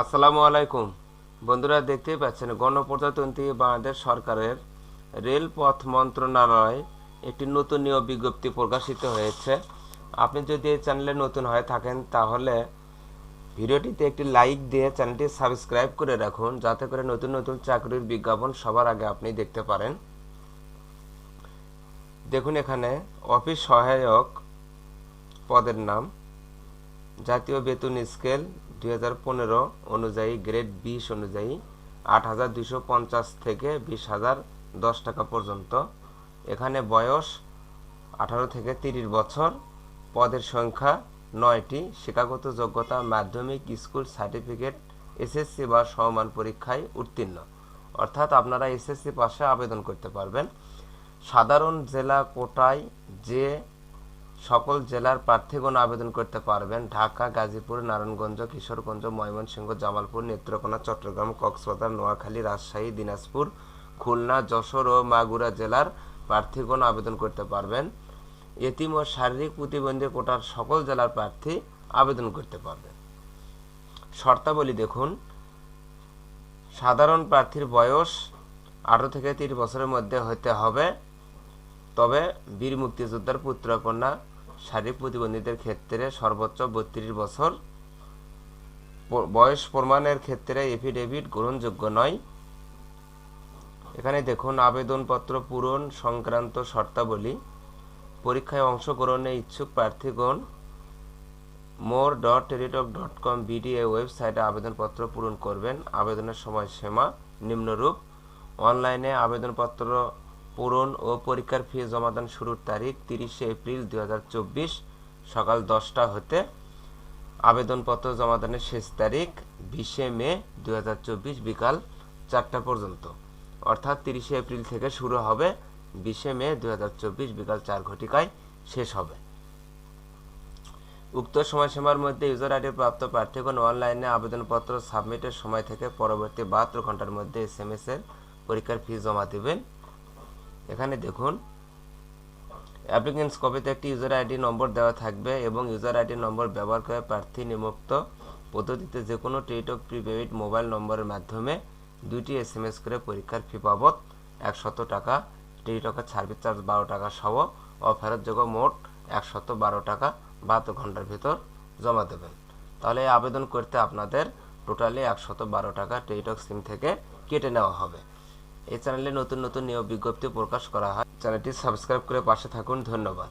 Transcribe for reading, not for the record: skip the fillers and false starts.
আসসালামু আলাইকুম বন্ধুরা, দেখতেই পাচ্ছেন গণপ্রজাতন্ত্রী বাংলাদেশ সরকারের রেলপথ মন্ত্রণালয় একটি নতুন নিয়োগ বিজ্ঞপ্তি প্রকাশিত হয়েছে। আপনি যদি এই চ্যানেলে নতুন হয়ে থাকেন তাহলে ভিডিওটিতে একটি লাইক দিয়ে চ্যানেলটি সাবস্ক্রাইব করে রাখুন, যাতে করে নতুন নতুন চাকরির বিজ্ঞাপন সবার আগে আপনি দেখতে পারেন। দেখুন, এখানে অফিস সহায়ক পদের নাম, জাতীয় বেতন স্কেল 2015 অনুযায়ী গ্রেড 20 অনুযায়ী 8,250 থেকে 20,010 টাকা পর্যন্ত। এখানে বয়স 18 থেকে 30 বছর। পদের সংখ্যা 9টি। শিক্ষাগত যোগ্যতা মাধ্যমিক স্কুল সার্টিফিকেট, এসএসসি বা সমমান পরীক্ষায় উত্তীর্ণ, অর্থাৎ আপনারা এসএসসি পাশে আবেদন করতে পারবেন। সাধারণ জেলা কোটায় যে সকল জেলার প্রার্থীগণ আবেদন করতে পারবেন: ঢাকা, গাজীপুর, নারায়ণগঞ্জ, কিশোরগঞ্জ, ময়মনসিংহ, জামালপুর, নেত্রকোনা, চট্টগ্রাম, কক্সবাজার, নোয়াখালী, রাজশাহী, দিনাজপুর, খুলনা, যশোর ও মাগুরা জেলার প্রার্থীগণ আবেদন করতে পারবেন। এতিম ও শারীরিক প্রতিবন্ধী কোটার সকল জেলার প্রার্থী আবেদন করতে পারবেন। শর্তাবলী দেখুন, সাধারণ প্রার্থীর বয়স 18 থেকে 30 বছরের মধ্যে হতে হবে, তবে বীর মুক্তিযোদ্ধার পুত্র কন্যা শারীরিক প্রতিবন্ধীদের ক্ষেত্রে সর্বোচ্চ 32 বছর। বয়স প্রমাণের ক্ষেত্রে এফিডেভিট গ্রহণযোগ্য নয়। এখানে দেখুন আবেদনপত্র পূরণ সংক্রান্ত শর্তাবলী। পরীক্ষায় অংশগ্রহণে ইচ্ছুক প্রার্থীগণ more.teletalk.com বিডি ওয়েবসাইটে আবেদনপত্র পূরণ করবেন। আবেদনের সময়সীমা নিম্নরূপ: অনলাইনে আবেদনপত্র পূরণ ও পরীক্ষার ফি জমাদান শুরুর তারিখ 30 এপ্রিল 2024 সকাল 10টা হতে আবেদনপত্র জমাদানের শেষ তারিখ 20 মে 2024 বিকাল 4টা পর্যন্ত, অর্থাৎ 30 এপ্রিল থেকে শুরু হবে, 20 মে 2024 বিকাল 4 ঘটিকায় শেষ হবে। উক্ত সময়সীমার মধ্যে ইউজার আইডি প্রাপ্ত প্রার্থীগণ অনলাইনে আবেদনপত্র সাবমিটের সময় থেকে পরবর্তী 72 ঘন্টার মধ্যে এসএমএস এর পরীক্ষার ফি জমা দেবেন। এখানে দেখুন অ্যাপ্লিকেন্টস কপিতে একটি ইউজার আইডি নম্বর দেওয়া থাকবে এবং ইউজার আইডি নম্বর ব্যবহার করে প্রার্থী নিম্নোক্ত পদ্ধতিতে যে কোনো টেলিটক প্রিপেইড মোবাইল নম্বরের মাধ্যমে 2টি এসএমএস করে পরীক্ষার ফি বাবদ 100 টাকা, টেলিটকের সার্ভিস চার্জ 12 টাকা সহ অফেরতযোগ্য মোট 112 টাকা 72 ঘন্টার ভিতর জমা দেবেন। তাহলে আবেদন করতে আপনাদের টোটালি 112 টাকা টেলিটক সিম থেকে কেটে নেওয়া হবে। এই চ্যানেলে নতুন নতুন নিয়োগ বিজ্ঞপ্তি প্রকাশ করা হয়। চ্যানেলটি সাবস্ক্রাইব করে পাশে থাকুন। ধন্যবাদ।